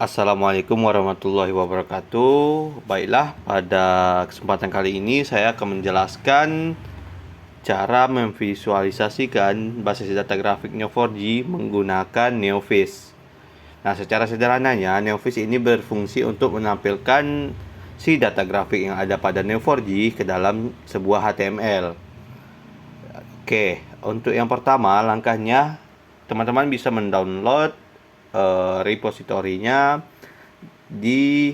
Assalamualaikum warahmatullahi wabarakatuh. Baiklah, pada kesempatan kali ini saya akan menjelaskan cara memvisualisasikan basis data grafik Neo4j menggunakan NeoFish. Nah, secara sederhananya, NeoFish ini berfungsi untuk menampilkan si data grafik yang ada pada Neo4j ke dalam sebuah HTML. Oke, untuk yang pertama langkahnya teman-teman bisa mendownload repositorinya di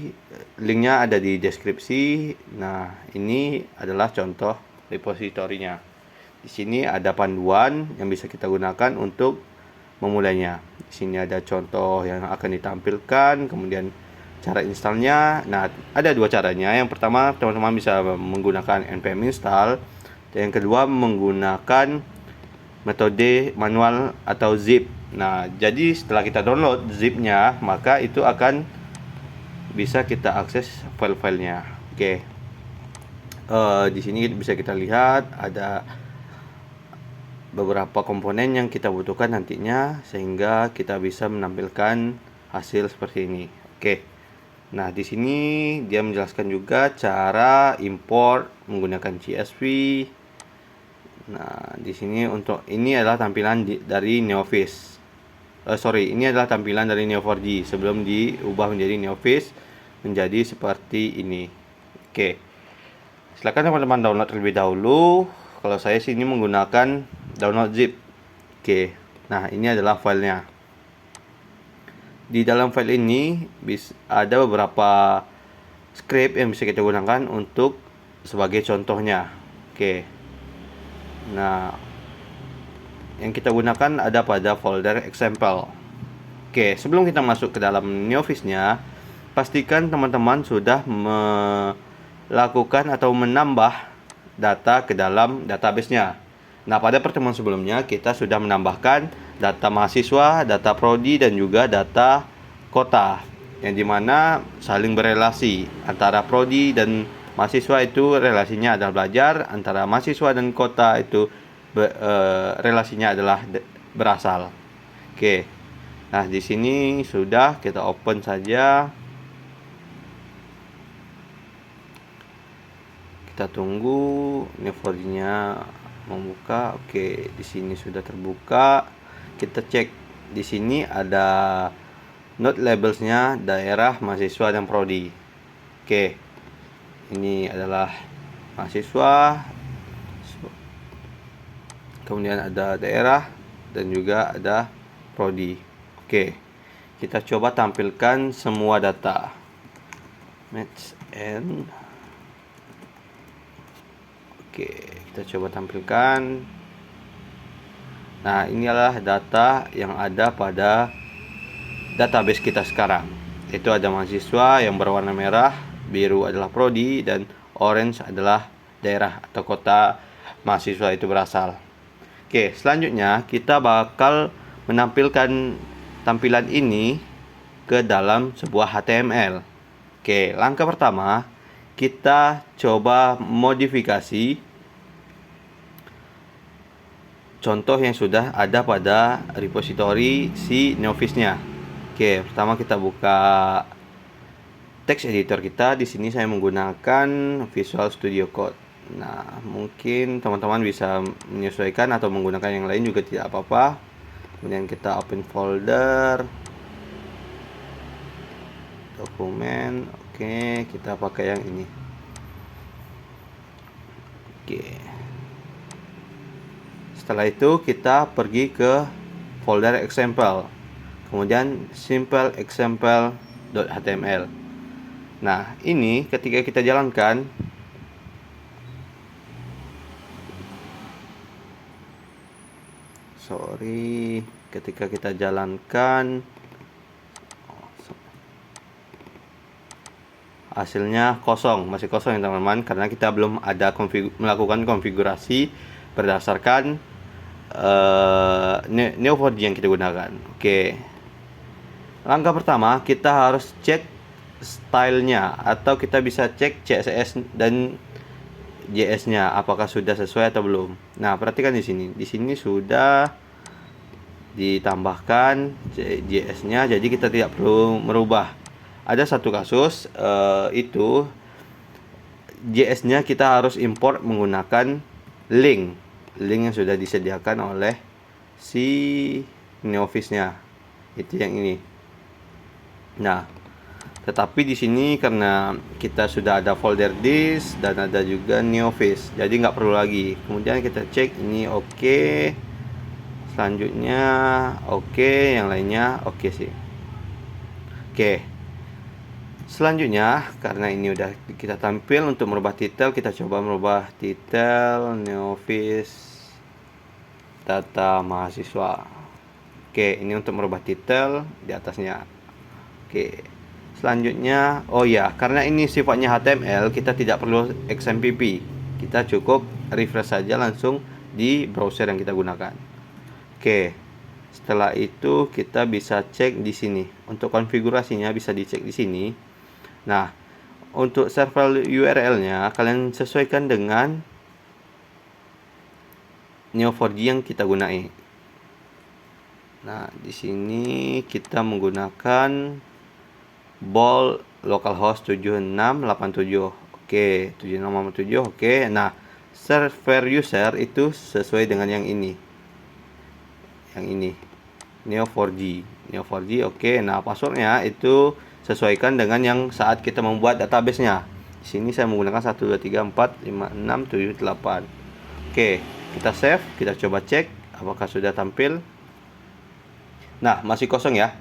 linknya ada di deskripsi. Nah, ini adalah contoh repositorinya. Di sini ada panduan yang bisa kita gunakan untuk memulainya. Di sini ada contoh yang akan ditampilkan, kemudian cara installnya. Nah, ada dua caranya. Yang pertama, teman-teman bisa menggunakan npm install. Dan yang kedua, menggunakan metode manual atau zip. Nah, jadi setelah kita download zipnya, maka itu akan bisa kita akses file-filenya. Oke. Di sini bisa kita lihat ada beberapa komponen yang kita butuhkan nantinya sehingga kita bisa menampilkan hasil seperti ini. Oke. Nah, di sini dia menjelaskan juga cara import menggunakan CSV. Nah, di sini untuk ini adalah tampilan dari NeoFish. Ini adalah tampilan dari Neo4j sebelum diubah menjadi NeoFish menjadi seperti ini. Oke. Silakan teman-teman download terlebih dahulu. Kalau saya sini menggunakan download zip. Oke. Nah, ini adalah filenya. Di dalam file ini ada beberapa script yang bisa kita gunakan untuk sebagai contohnya. Oke. Nah, yang kita gunakan ada pada folder example. Oke, sebelum kita masuk ke dalam NeoFish-nya, pastikan teman-teman sudah melakukan atau menambah data ke dalam database-nya. Nah, pada pertemuan sebelumnya kita sudah menambahkan data mahasiswa, data prodi, dan juga data kota, yang dimana saling berelasi antara prodi dan mahasiswa itu relasinya adalah belajar, antara mahasiswa dan kota itu relasinya adalah berasal. Oke. Nah, di sini sudah kita open saja. Kita tunggu Neo4j-nya membuka. Oke, di sini sudah terbuka. Kita cek di sini ada note labelsnya daerah, mahasiswa, dan prodi. Oke. Ini adalah mahasiswa. Kemudian ada daerah dan juga ada prodi. Oke. Kita coba tampilkan semua data. Match and Oke, kita coba tampilkan. Nah, ini adalah data yang ada pada database kita sekarang. Itu ada mahasiswa yang berwarna merah, biru adalah prodi, dan orange adalah daerah atau kota mahasiswa itu berasal. Oke, selanjutnya kita bakal menampilkan tampilan ini ke dalam sebuah HTML. Oke, langkah pertama kita coba modifikasi contoh yang sudah ada pada repository si NeoFish-nya. Oke, pertama kita buka text editor kita. Di sini saya menggunakan Visual Studio Code. Nah, mungkin teman-teman bisa menyesuaikan atau menggunakan yang lain juga tidak apa-apa. Kemudian kita open folder, dokumen. Oke, kita pakai yang ini. Oke. Setelah itu kita pergi ke folder example. Kemudian simple example.html. Nah, ini ketika kita jalankan, ketika kita jalankan hasilnya kosong, masih kosong ya teman-teman, karena kita belum ada melakukan konfigurasi berdasarkan Neo4j yang kita gunakan. Oke. Langkah pertama kita harus cek stylenya, atau kita bisa cek CSS dan JS-nya apakah sudah sesuai atau belum. Nah, perhatikan di sini. Di sini sudah ditambahkan JS-nya, jadi kita tidak perlu merubah. Ada satu kasus itu JS-nya kita harus import menggunakan link yang sudah disediakan oleh si Neoffice-nya, itu yang ini. Nah, tetapi di sini karena kita sudah ada folder disk dan ada juga Neoffice, jadi nggak perlu lagi. Kemudian kita cek ini oke. Selanjutnya oke, yang lainnya oke sih. Oke. Selanjutnya karena ini udah kita tampil, untuk merubah titel kita coba merubah titel Neoffice data mahasiswa. Oke, ini untuk merubah titel di atasnya. Oke. Selanjutnya, oh ya, karena ini sifatnya HTML, kita tidak perlu XMPP. Kita cukup refresh saja langsung di browser yang kita gunakan. Oke. Setelah itu kita bisa cek di sini. Untuk konfigurasinya bisa dicek di sini. Nah, untuk server URL-nya kalian sesuaikan dengan Neo4j yang kita gunakan. Nah, di sini kita menggunakan bol localhost 7687. Oke, 7687. Oke. Nah, server user itu sesuai dengan yang ini. Yang ini. Neo4j. Oke. Nah, passwordnya itu sesuaikan dengan yang saat kita membuat database-nya. Di sini saya menggunakan 1 2 3 4 5 6 7 8. Oke, kita save, kita coba cek apakah sudah tampil. Nah, masih kosong ya.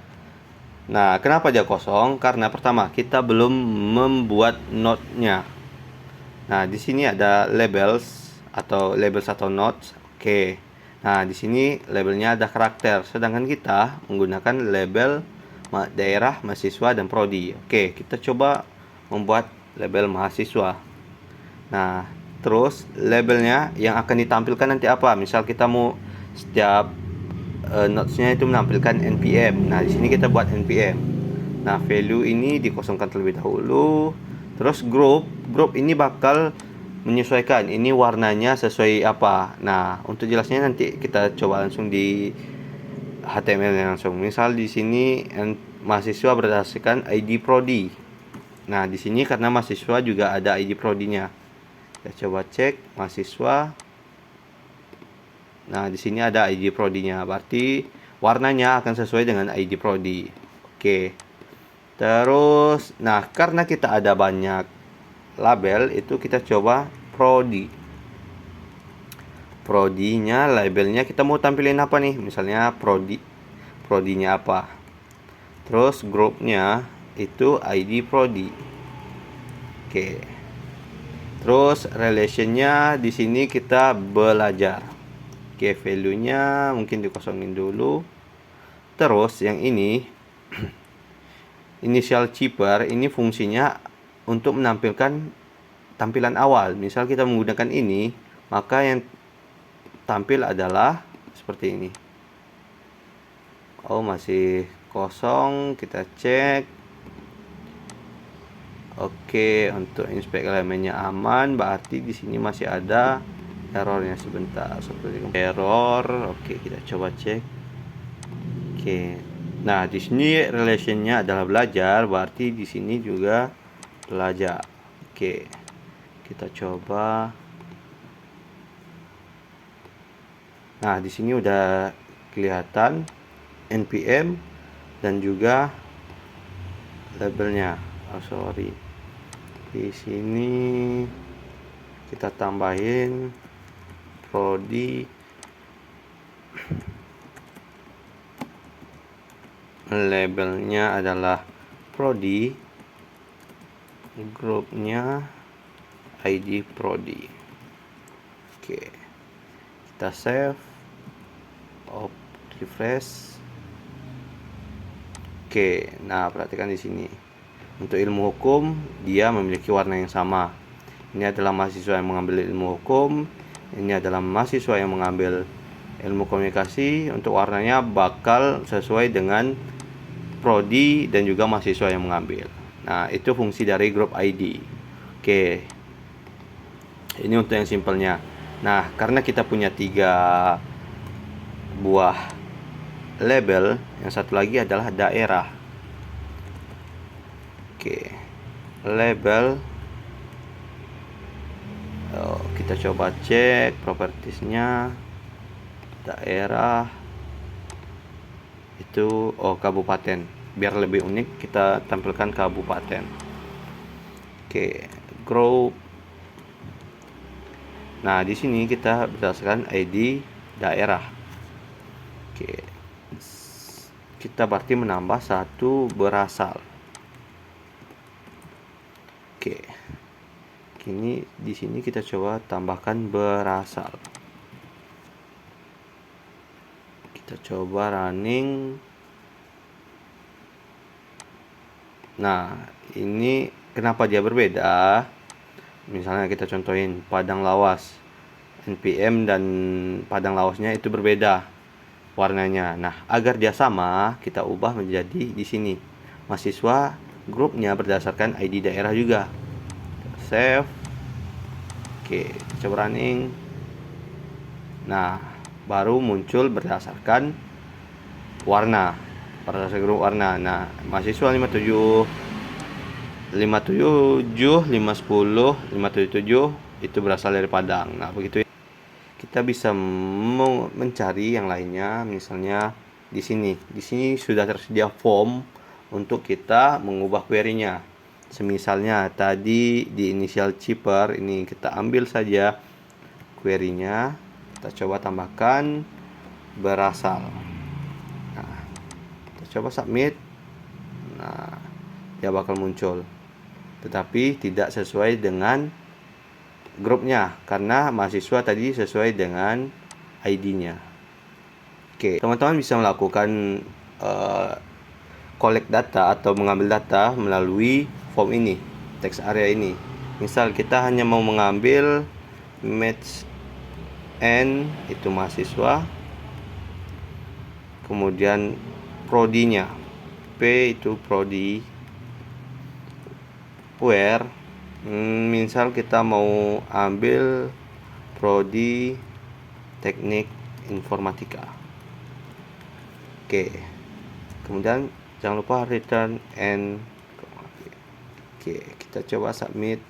Nah, kenapa dia kosong? Karena pertama, kita belum membuat node-nya. Nah, di sini ada labels atau nodes. Oke. Nah, di sini labelnya ada karakter, sedangkan kita menggunakan label daerah, mahasiswa, dan prodi. Oke, kita coba membuat label mahasiswa. Nah, terus labelnya yang akan ditampilkan nanti apa? Misal kita mau setiap nodes-nya itu menampilkan npm. Nah, di sini kita buat npm. Nah, value ini dikosongkan terlebih dahulu. Terus group ini bakal menyesuaikan ini warnanya sesuai apa. Nah, untuk jelasnya nanti kita coba langsung di HTML langsung. Misal di sini mahasiswa berdasarkan ID prodi. Nah, di sini karena mahasiswa juga ada ID prodinya. Kita coba cek mahasiswa. Nah, di sini ada ID prodinya, berarti warnanya akan sesuai dengan ID prodi. Oke. Terus, nah karena kita ada banyak label, itu kita coba prodi. Prodinya, labelnya kita mau tampilin apa nih? Misalnya prodinya apa? Terus grupnya itu ID prodi. Oke. Terus relationnya di sini kita belajar. Oke, value-nya mungkin dikosongin dulu. Terus yang ini initial cheaper, ini fungsinya untuk menampilkan tampilan awal. Misal kita menggunakan ini, maka yang tampil adalah seperti ini. Oh, masih kosong, kita cek. Oke, untuk inspect elemennya aman, berarti di sini masih ada errornya. Sebentar, error. Oke, kita coba cek. Oke, nah di sini relationnya adalah belajar, berarti di sini juga belajar. Oke, kita coba. Nah, di sini udah kelihatan npm dan juga labelnya. Oh, sorry, di sini kita tambahin prodi, labelnya adalah prodi, grupnya ID prodi. Oke, kita save, refresh. Oke, nah perhatikan di sini. Untuk ilmu hukum dia memiliki warna yang sama. Ini adalah mahasiswa yang mengambil ilmu hukum, ini adalah mahasiswa yang mengambil ilmu komunikasi. Untuk warnanya bakal sesuai dengan prodi dan juga mahasiswa yang mengambil. Nah, itu fungsi dari group ID. Oke, ini untuk yang simpelnya. Nah, karena kita punya 3 buah label, yang satu lagi adalah daerah. Oke, label. Kita coba cek propertiesnya. Daerah itu kabupaten. Biar lebih unik, kita tampilkan kabupaten. Oke, group. Nah, di sini kita berdasarkan ID daerah. Oke, kita berarti menambah satu berasal. Oke, kini di sini kita coba tambahkan berasal. Kita coba running. Nah, ini kenapa dia berbeda? Misalnya kita contohin Padang Lawas, npm dan Padang Lawasnya itu berbeda warnanya. Nah, agar dia sama, kita ubah menjadi di sini mahasiswa grupnya berdasarkan ID daerah juga. Save. Oke, coba running. Nah, baru muncul berdasarkan warna, berdasarkan grup warna. Nah, mahasiswa 57, 510, 577 itu berasal dari Padang. Nah, begitu kita bisa mencari yang lainnya. Misalnya di sini sudah tersedia form untuk kita mengubah query-nya. Semisalnya tadi di initial cheaper, ini kita ambil saja query-nya, kita coba tambahkan berasal. Nah, kita coba submit. Nah, dia bakal muncul, tetapi tidak sesuai dengan grupnya karena mahasiswa tadi sesuai dengan ID-nya. Oke, teman-teman bisa melakukan collect data atau mengambil data melalui form ini, text area ini. Misal kita hanya mau mengambil match N itu mahasiswa, kemudian prodi-nya, P itu prodi, where misal kita mau ambil prodi teknik informatika. Oke, kemudian jangan lupa return n. Oke, kita coba submit.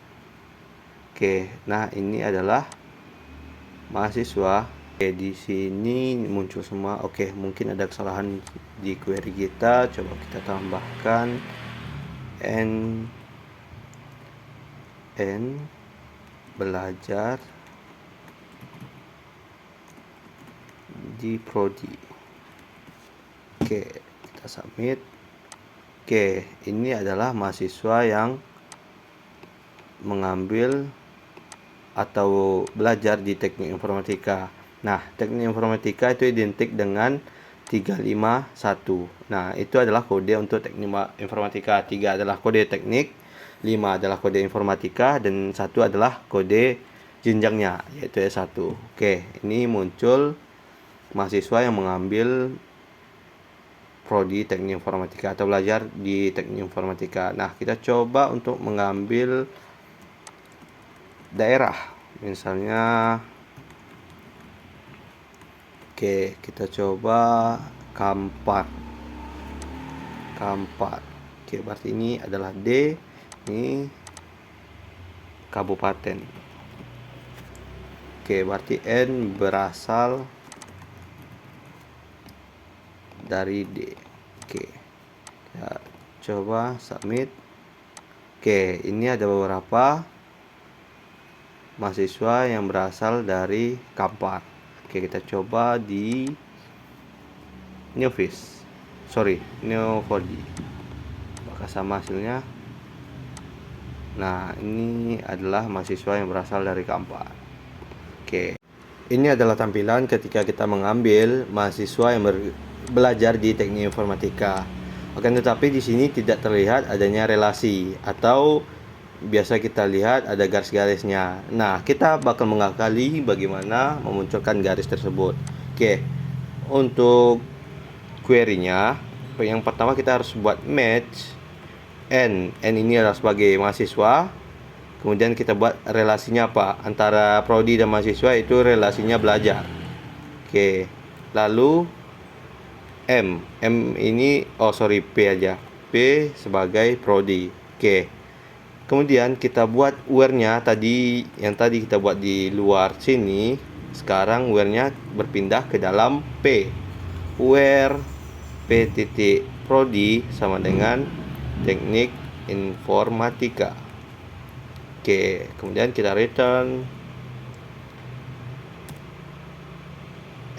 Oke, nah ini adalah mahasiswa. Oke, di sini muncul semua. Oke, mungkin ada kesalahan di query kita. Coba kita tambahkan n belajar di prodi. Oke, kita submit. Oke, ini adalah mahasiswa yang mengambil atau belajar di teknik informatika. Nah, teknik informatika itu identik dengan 351. Nah, itu adalah kode untuk teknik informatika. 3 adalah kode teknik, 5 adalah kode informatika, dan 1 adalah kode jenjangnya, yaitu S1. Oke, ini muncul mahasiswa yang mengambil prodi teknik informatika atau belajar di teknik informatika. Nah, kita coba untuk mengambil daerah. Misalnya, oke, kita coba Kampar. Oke, berarti ini adalah D. Ini kabupaten. Oke, berarti N berasal dari D. Oke, ya, coba submit. Oke, ini ada beberapa mahasiswa yang berasal dari Kampar. Oke, kita coba di Neo4j. Apakah sama hasilnya? Nah, ini adalah mahasiswa yang berasal dari Kampar. Oke, ini adalah tampilan ketika kita mengambil mahasiswa yang belajar di teknik informatika. Akan tetapi di sini tidak terlihat adanya relasi, atau biasa kita lihat ada garis-garisnya. Nah, kita bakal mengakali bagaimana memunculkan garis tersebut. Oke, untuk query-nya, yang pertama kita harus buat match N ini adalah sebagai mahasiswa. Kemudian kita buat relasinya apa? Antara prodi dan mahasiswa itu relasinya belajar. Oke, lalu M ini P aja, P sebagai prodi. Oke, kemudian kita buat where-nya tadi, yang tadi kita buat di luar sini. Sekarang where-nya berpindah ke dalam P, where P titik prodi sama dengan teknik informatika. Oke, kemudian kita return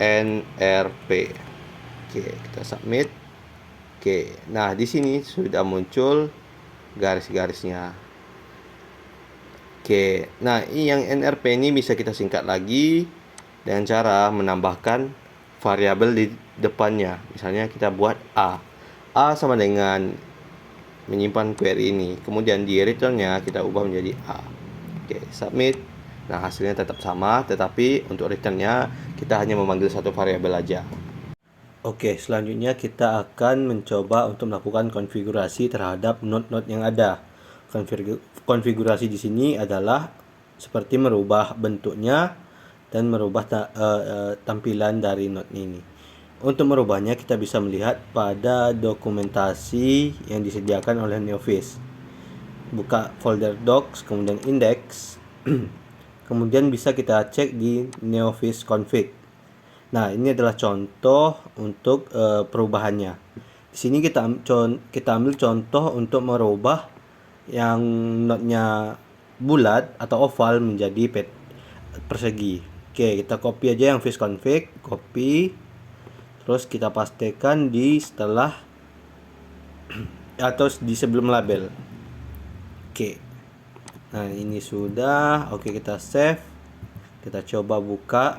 NRP. Oke, kita submit. Oke, nah di sini sudah muncul garis-garisnya. Oke, nah yang NRP ini bisa kita singkat lagi dengan cara menambahkan variabel di depannya. Misalnya kita buat A sama dengan menyimpan query ini, kemudian di returnnya kita ubah menjadi A. Oke, submit. Nah, hasilnya tetap sama, tetapi untuk returnnya kita hanya memanggil satu variabel aja. Oke, selanjutnya kita akan mencoba untuk melakukan konfigurasi terhadap node-node yang ada. Konfigurasi di sini adalah seperti merubah bentuknya dan merubah tampilan dari node ini. Untuk merubahnya kita bisa melihat pada dokumentasi yang disediakan oleh Neoffice. Buka folder docs, kemudian index. Kemudian bisa kita cek di Neoffice config. Nah, ini adalah contoh untuk perubahannya. Di sini kita ambil contoh untuk merubah yang node-nya bulat atau oval menjadi persegi. Oke, kita copy aja yang Fish config, copy. Terus kita pastekan di setelah atau di sebelum label. Oke. Nah, ini sudah. Oke, kita save. Kita coba buka.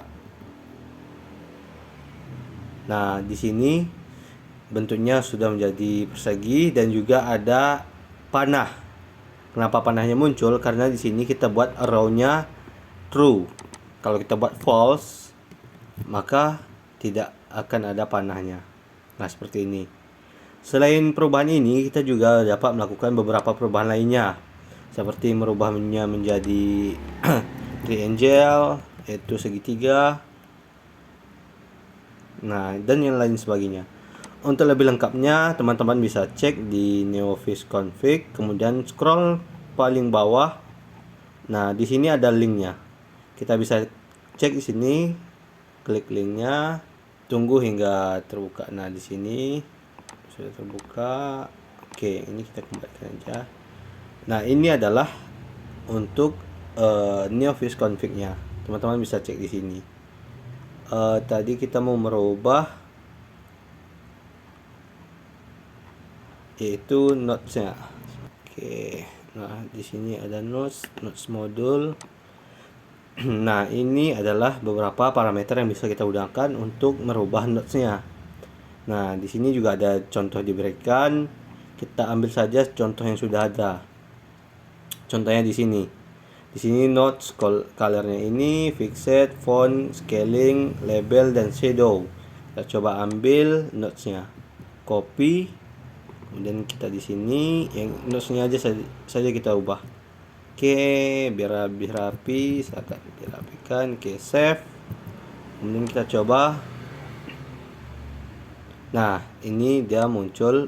Nah, di sini bentuknya sudah menjadi persegi dan juga ada panah. Kenapa panahnya muncul? Karena di sini kita buat arrow-nya true. Kalau kita buat false, maka tidak akan ada panahnya. Nah, seperti ini. Selain perubahan ini, kita juga dapat melakukan beberapa perubahan lainnya, seperti merubahnya menjadi triangle, yaitu segitiga. Nah, dan yang lain sebagainya. Untuk lebih lengkapnya, teman-teman bisa cek di Neoffice config, kemudian scroll paling bawah. Nah, di sini ada linknya. Kita bisa cek di sini, klik linknya, tunggu hingga terbuka. Nah, di sini sudah terbuka. Oke, ini kita kembalikan aja. Nah, ini adalah untuk Neoffice config-nya. Teman-teman bisa cek di sini. Tadi kita mau merubah yaitu nodes-nya. Oke. Nah, di sini ada nodes modul. Nah, ini adalah beberapa parameter yang bisa kita gunakan untuk merubah nodes-nya. Nah, di sini juga ada contoh diberikan. Kita ambil saja contoh yang sudah ada. Contohnya di sini. Di sini nodes color-nya ini fixed, font, scaling, label, dan shadow. Kita coba ambil nodes-nya, copy, kemudian kita di sini yang nodes-nya aja saja kita ubah. Oke, biar lebih rapi, silakan dirapikan. Oke, save. Kemudian kita coba. Nah, ini dia muncul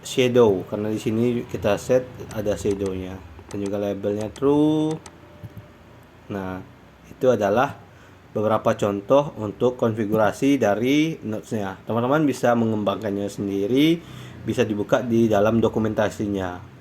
shadow karena di sini kita set ada shadow-nya. Dan juga labelnya true. Nah, itu adalah beberapa contoh untuk konfigurasi dari nodes-nya. Teman-teman bisa mengembangkannya sendiri, bisa dibuka di dalam dokumentasinya.